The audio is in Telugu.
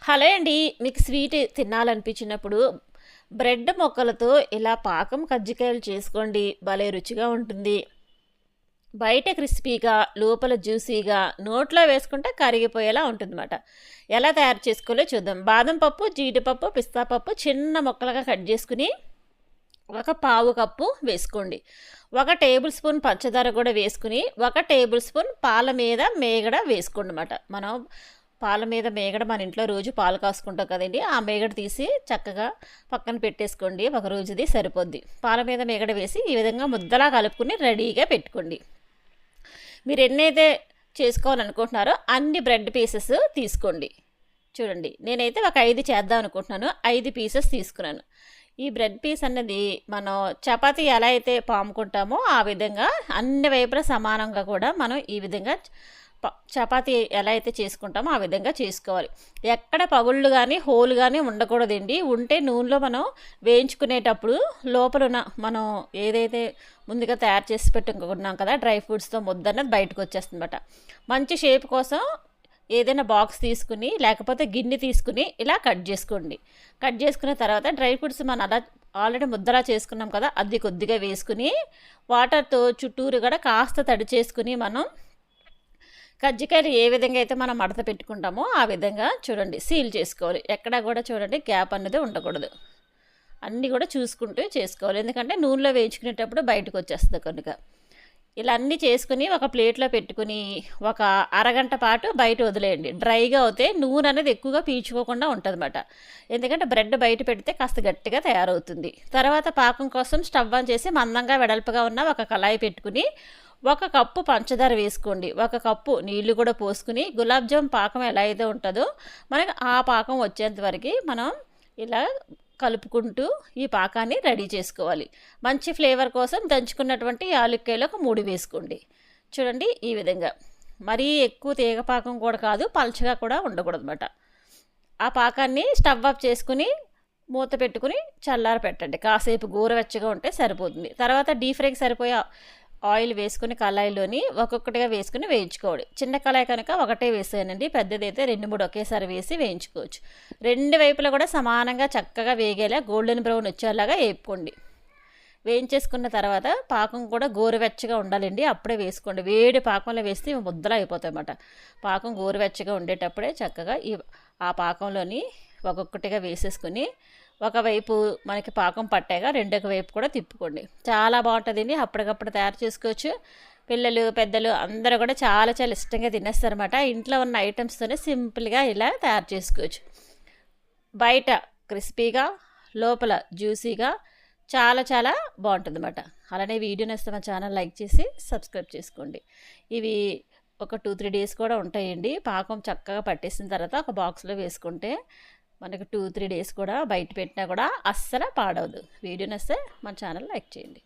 హలో అండి. మీకు స్వీట్ తినాలనిపించినప్పుడు బ్రెడ్ ముక్కలతో ఇలా పాకం కజ్జికాయలు చేసుకోండి. భలే రుచిగా ఉంటుంది. బయట క్రిస్పీగా, లోపల జ్యూసీగా, నోట్లో వేసుకుంటే కరిగిపోయేలా ఉంటుందన్నమాట. ఎలా తయారు చేసుకోవాలో చూద్దాం. బాదం పప్పు, జీడిపప్పు, పిస్తా పప్పు చిన్న ముక్కలుగా కట్ చేసుకుని ఒక పావు కప్పు వేసుకోండి. 1 టేబుల్ స్పూన్ పంచదార కూడా వేసుకుని 1 టేబుల్ స్పూన్ పాల మీద మేగడ వేసుకోండి అన్నమాట. మనం పాల మీద మేగడ మన ఇంట్లో రోజు పాలు కాసుకుంటాం కదండి. ఆ మేగడ తీసి చక్కగా పక్కన పెట్టేసుకోండి. ఒక రోజుది సరిపోద్ది. పాల మీద మేగడ వేసి ఈ విధంగా ముద్దలా కలుపుకుని రెడీగా పెట్టుకోండి. మీరు ఎన్నైతే చేసుకోవాలనుకుంటున్నారో అన్ని బ్రెడ్ పీసెస్ తీసుకోండి. చూడండి, నేనైతే ఒక 5 చేద్దాం అనుకుంటున్నాను. 5 పీసెస్ తీసుకున్నాను. ఈ బ్రెడ్ పీస్ అన్నది మనం చపాతీ ఎలా అయితే పాముకుంటామో ఆ విధంగా అన్ని వైపులా సమానంగా కూడా మనం ఈ విధంగా చపాతీ ఎలా అయితే చేసుకుంటామో ఆ విధంగా చేసుకోవాలి. ఎక్కడ పగుళ్ళు కానీ హోల్ కానీ ఉండకూడదండి. ఉంటే నూనెలో మనం వేయించుకునేటప్పుడు లోపల మనం ఏదైతే ముందుగా తయారు చేసి పెట్టుకున్నాం కదా డ్రై ఫ్రూట్స్తో ముద్ద అన్నది బయటకు వచ్చేస్తుందన్నమాట. మంచి షేప్ కోసం ఏదైనా బాక్స్ తీసుకుని లేకపోతే గిన్నె తీసుకుని ఇలా కట్ చేసుకోండి. కట్ చేసుకున్న తర్వాత డ్రై ఫ్రూట్స్ మనం అలా ఆల్రెడీ ముద్దలా చేసుకున్నాం కదా అది కొద్దిగా వేసుకుని వాటర్తో చుట్టూరు కూడా కాస్త తడి చేసుకుని మనం కజ్జికాయలు ఏ విధంగా అయితే మనం మడత పెట్టుకుంటామో ఆ విధంగా చూడండి సీల్ చేసుకోవాలి. ఎక్కడా కూడా చూడండి గ్యాప్ అనేది ఉండకూడదు. అన్నీ కూడా చూసుకుంటూ చేసుకోవాలి. ఎందుకంటే నూనెలో వేయించుకునేటప్పుడు బయటకు వచ్చేస్తుంది కనుక. ఇలా అన్నీ చేసుకుని ఒక ప్లేట్లో పెట్టుకుని ఒక అరగంట పాటు బయట వదిలేయండి. డ్రైగా అవుతే నూనె అనేది ఎక్కువగా పీల్చుకోకుండా ఉంటుందన్నమాట. ఎందుకంటే బ్రెడ్ బయట పెడితే కాస్త గట్టిగా తయారవుతుంది. తర్వాత పాకం కోసం స్టవ్ ఆన్ చేసి మందంగా వెడల్పుగా ఉన్న ఒక కళాయి పెట్టుకుని 1 కప్పు పంచదార వేసుకోండి. 1 కప్పు నీళ్లు కూడా పోసుకుని గులాబ్ జామ్ పాకం ఎలా అయితే ఉంటుందో మనకి ఆ పాకం వచ్చేంత వరకు మనం ఇలా కలుపుకుంటూ ఈ పాకాన్ని రెడీ చేసుకోవాలి. మంచి ఫ్లేవర్ కోసం దంచుకున్నటువంటి యాలక్కాయలు ఒక 3 వేసుకోండి. చూడండి ఈ విధంగా. మరీ ఎక్కువ తీగ పాకం కూడా కాదు, పల్చగా కూడా ఉండకూడదు అన్నమాట. ఆ పాకాన్ని స్టవ్ ఆఫ్ చేసుకుని మూత పెట్టుకుని చల్లార పెట్టండి. కాసేపు గోరువెచ్చగా ఉంటే సరిపోతుంది. తర్వాత డీప్ ఫ్రైకి సరిపోయే ఆయిల్ వేసుకుని కళాయిలోని ఒక్కొక్కటిగా వేసుకుని వేయించుకోవాలి. చిన్న కళాయి కనుక ఒకటే వేసానండి. పెద్దదైతే 2-3 ఒకేసారి వేసి వేయించుకోవచ్చు. 2 వైపులా కూడా సమానంగా చక్కగా వేగేలా గోల్డెన్ బ్రౌన్ వచ్చేలాగా వేపుకోండి. వేయించేసుకున్న తర్వాత పాకం కూడా గోరువెచ్చగా ఉండాలండి. అప్పుడే వేసుకోండి. వేడి పాకంలో వేస్తే ముద్దలా అయిపోతాయి అన్నమాట. పాకం గోరువెచ్చగా ఉండేటప్పుడే చక్కగా ఆ పాకంలోని ఒక్కొక్కటిగా వేసేసుకుని ఒకవైపు మనకి పాకం పట్టాక రెండొక వైపు కూడా తిప్పుకోండి. చాలా బాగుంటుందండి. అప్పటికప్పుడు తయారు చేసుకోవచ్చు. పిల్లలు పెద్దలు అందరూ కూడా చాలా చాలా ఇష్టంగా తినేస్తారన్నమాట. ఇంట్లో ఉన్న ఐటమ్స్తోనే సింపుల్గా ఇలా తయారు చేసుకోవచ్చు. బయట క్రిస్పీగా, లోపల జ్యూసీగా చాలా చాలా బాగుంటుందన్నమాట. అలానే వీడియో నచ్చితే మా ఛానల్ లైక్ చేసి సబ్స్క్రైబ్ చేసుకోండి. ఇవి ఒక 2-3 డేస్ కూడా ఉంటాయండి. పాకం చక్కగా పట్టేసిన తర్వాత ఒక బాక్స్లో వేసుకుంటే మనకు 2-3 డేస్ కూడా బయట పెట్టినా కూడా అస్సలు పాడవదు. వీడియో నచ్చితే మన ఛానల్ లైక్ చేయండి.